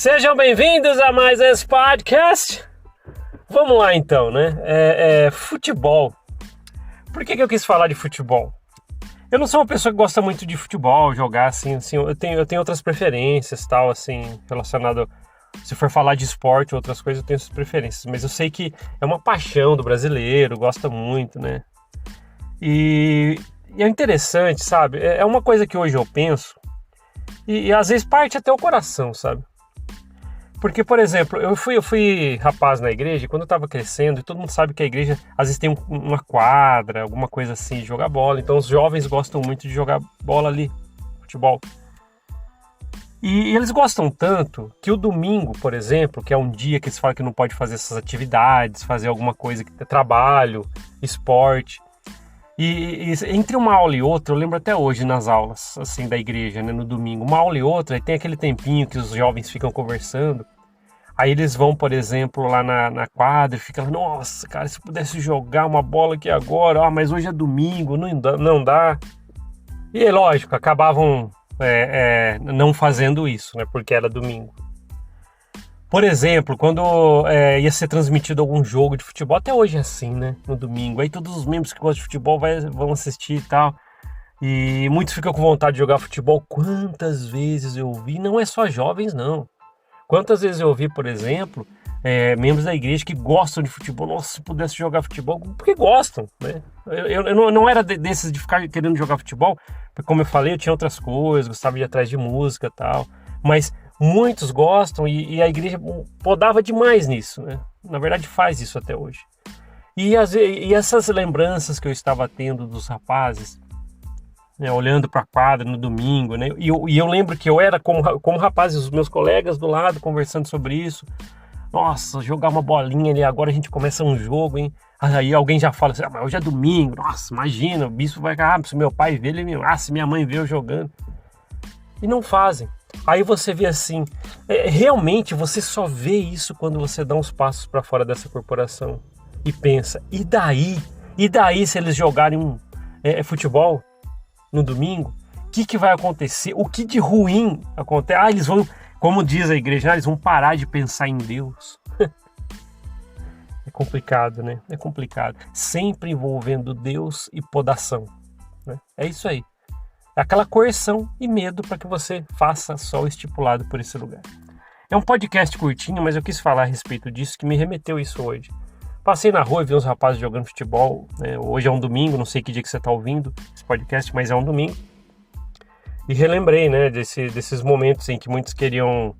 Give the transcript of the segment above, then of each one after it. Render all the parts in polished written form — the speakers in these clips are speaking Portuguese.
Sejam bem-vindos a mais esse podcast. Vamos lá então, né? Futebol. Por que eu quis falar de futebol? Eu não sou uma pessoa que gosta muito de futebol, jogar assim, eu tenho outras preferências, tal, assim, relacionado, se for falar de esporte ou outras coisas, eu tenho essas preferências, mas eu sei que é uma paixão do brasileiro, gosta muito, né? E é interessante, sabe? É uma coisa que hoje eu penso e às vezes parte até o coração, sabe? Porque, por exemplo, eu fui rapaz na igreja, e quando eu tava crescendo, e todo mundo sabe que a igreja às vezes tem uma quadra, alguma coisa assim, de jogar bola. Então os jovens gostam muito de jogar bola ali, futebol. E eles gostam tanto que o domingo, por exemplo, que é um dia que eles falam que não pode fazer essas atividades, fazer alguma coisa que é trabalho, esporte. E entre uma aula e outra, eu lembro até hoje nas aulas, assim, da igreja, né, no domingo, uma aula e outra, aí tem aquele tempinho que os jovens ficam conversando. Aí eles vão, por exemplo, lá na quadra e ficam, nossa, cara, se pudesse jogar uma bola aqui agora, mas hoje é domingo, não dá. E é lógico, acabavam não fazendo isso, né, porque era domingo. Por exemplo, quando ia ser transmitido algum jogo de futebol, até hoje é assim, né, no domingo, aí todos os membros que gostam de futebol vão assistir e tal, e muitos ficam com vontade de jogar futebol. Quantas vezes eu vi, não é só jovens, não. Quantas vezes eu ouvi, por exemplo, membros da igreja que gostam de futebol, nossa, se pudesse jogar futebol, porque gostam, né? Eu não era desses de ficar querendo jogar futebol, porque como eu falei, eu tinha outras coisas, gostava de ir atrás de música e tal, mas muitos gostam e a igreja podava demais nisso, né? Na verdade faz isso até hoje. E essas lembranças que eu estava tendo dos rapazes, né, olhando para a quadra no domingo, né? E eu lembro que eu era como rapaz, os meus colegas do lado conversando sobre isso. Nossa, jogar uma bolinha ali, agora a gente começa um jogo, hein? Aí alguém já fala assim, mas hoje é domingo, nossa, imagina, o bispo vai se meu pai vê ele, se minha mãe vê eu jogando. E não fazem. Aí você vê assim, realmente você só vê isso quando você dá uns passos para fora dessa corporação e pensa, e daí? E daí se eles jogarem futebol no domingo, o que vai acontecer? O que de ruim acontece? Eles vão, como diz a igreja, eles vão parar de pensar em Deus. É complicado, né? É complicado. Sempre envolvendo Deus e podação, né? É isso aí. É aquela coerção e medo para que você faça só o estipulado por esse lugar. É um podcast curtinho, mas eu quis falar a respeito disso, que me remeteu isso hoje. Passei na rua e vi uns rapazes jogando futebol, né? Hoje é um domingo, não sei que dia que você está ouvindo esse podcast, mas é um domingo. E relembrei, né, desses momentos em que muitos queriam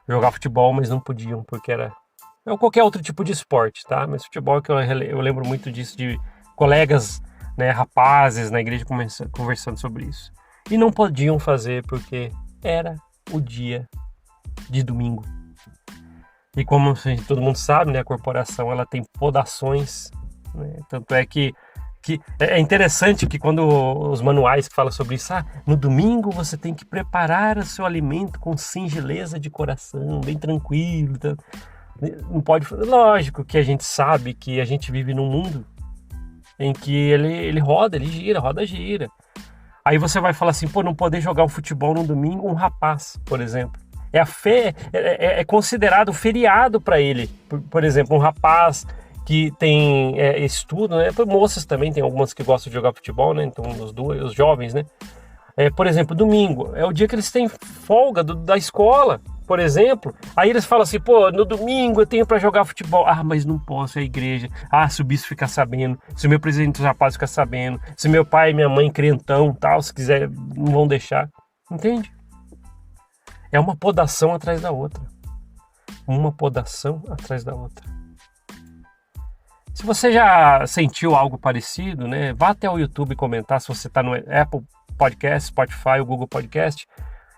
jogar futebol, mas não podiam, porque era qualquer outro tipo de esporte, tá? Mas futebol, que eu lembro muito disso, de colegas, né, rapazes na igreja conversando sobre isso. E não podiam fazer porque era o dia de domingo. E como todo mundo sabe, né, a corporação ela tem podações, né? Tanto é que é interessante que quando os manuais que falam sobre isso, no domingo você tem que preparar o seu alimento com singeleza de coração, bem tranquilo. Tá? Não pode. Lógico que a gente sabe que a gente vive num mundo em que ele roda, ele gira. Aí você vai falar assim, não poder jogar um futebol no domingo, um rapaz, por exemplo. É considerado feriado para ele. Por exemplo, um rapaz que tem estudo, né? Moças também, tem algumas que gostam de jogar futebol, né? Então, os jovens, né? Por exemplo, domingo é o dia que eles têm folga da escola, por exemplo. Aí eles falam assim, no domingo eu tenho para jogar futebol. Mas não posso, é a igreja. Se o bispo ficar sabendo, se o meu presidente dos rapazes ficar sabendo, se meu pai e minha mãe crentão, tal, se quiser, não vão deixar. Entende? É uma podação atrás da outra. Uma podação atrás da outra. Se você já sentiu algo parecido, né, vá até o YouTube comentar se você está no Apple Podcast, Spotify ou Google Podcast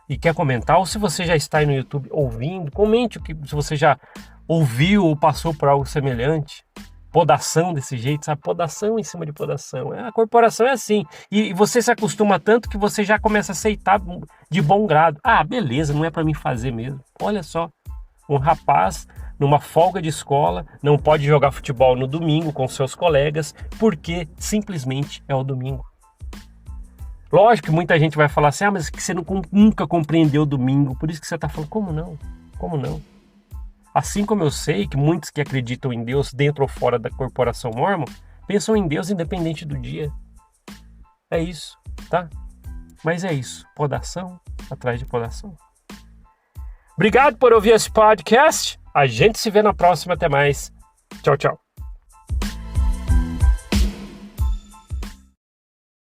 e quer comentar, ou se você já está aí no YouTube ouvindo, comente se você já ouviu ou passou por algo semelhante. Podação desse jeito, sabe? Podação em cima de podação. A corporação é assim. E você se acostuma tanto que você já começa a aceitar de bom grado. Beleza, não é para mim fazer mesmo. Olha só, um rapaz numa folga de escola não pode jogar futebol no domingo com seus colegas porque simplesmente é o domingo. Lógico que muita gente vai falar assim, mas que você nunca compreendeu o domingo, por isso que você está falando, como não? Como não? Assim como eu sei que muitos que acreditam em Deus dentro ou fora da corporação Mormon pensam em Deus independente do dia. É isso, tá? Mas é isso. Podação atrás de podação. Obrigado por ouvir esse podcast. A gente se vê na próxima. Até mais. Tchau, tchau.